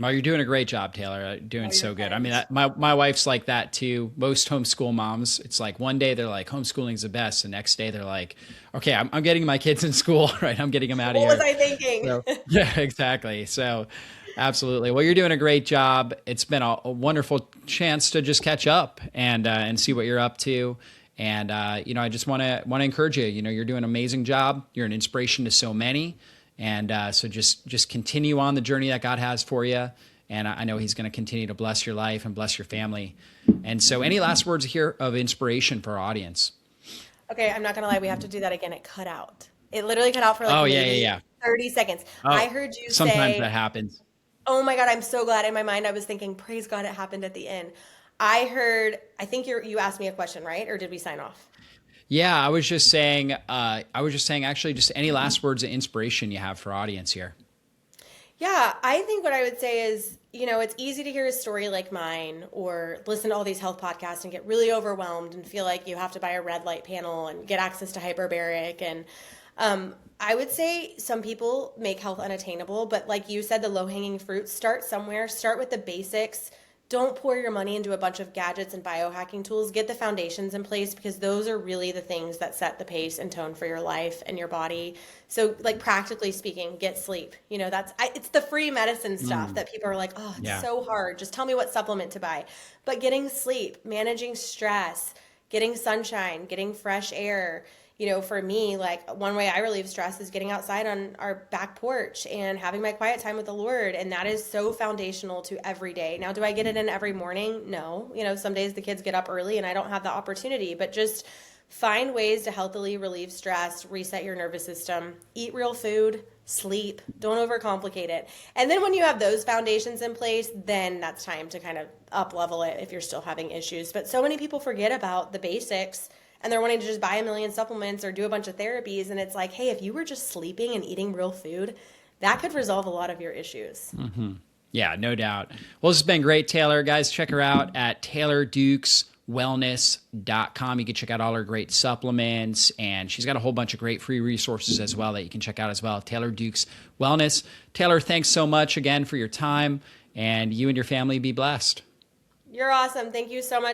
Well, you're doing a great job, Taylor. Doing Oh, you're so good. I kind. mean, my wife's like that too. Most homeschool moms, it's like one day they're like, homeschooling's the best. The next day they're like, okay, I'm getting my kids in school, right? I'm getting them out of What was here. I thinking? So yeah, exactly. So absolutely. Well, you're doing a great job. It's been a wonderful chance to just catch up and see what you're up to. And I just want to encourage you. You're doing an amazing job. You're an inspiration to so many. And so just continue on the journey that God has for you. And I know he's going to continue to bless your life and bless your family. And so any last words here of inspiration for our audience? Okay, I'm not gonna lie, we have to do that again. It cut out. It literally cut out for like Oh, yeah, yeah, maybe yeah. 30 seconds. I Oh, heard you sometimes say, that happens. oh my God, I'm so glad. In my mind, I was thinking, praise God, it happened at the end. I think you asked me a question, right? Or did we sign off? Yeah, I was just saying actually just any last words of inspiration you have for our audience here. Yeah, I think what I would say is, it's easy to hear a story like mine or listen to all these health podcasts and get really overwhelmed and feel like you have to buy a red light panel and get access to hyperbaric. And I would say some people make health unattainable, but like you said, the low hanging fruits, start somewhere, start with the basics. Don't pour your money into a bunch of gadgets and biohacking tools. Get the foundations in place because those are really the things that set the pace and tone for your life and your body. So, like practically speaking, get sleep. It's the free medicine stuff that people are like, oh, it's so hard. Just tell me what supplement to buy. But getting sleep, managing stress, getting sunshine, getting fresh air. For me, like one way I relieve stress is getting outside on our back porch and having my quiet time with the Lord. And that is so foundational to every day. Now, do I get it in every morning? No. Some days the kids get up early and I don't have the opportunity, but just find ways to healthily relieve stress, reset your nervous system, eat real food, sleep, don't overcomplicate it. And then when you have those foundations in place, then that's time to kind of up level it if you're still having issues. But so many people forget about the basics and they're wanting to just buy a million supplements or do a bunch of therapies. And it's like, hey, if you were just sleeping and eating real food, that could resolve a lot of your issues. Mm-hmm. Yeah, no doubt. Well, this has been great, Taylor. Guys, check her out at taylordukeswellness.com. You can check out all her great supplements, and she's got a whole bunch of great free resources as well that you can check out as well. Taylor Dukes Wellness. Taylor, thanks so much again for your time, and you and your family be blessed. You're awesome. Thank you so much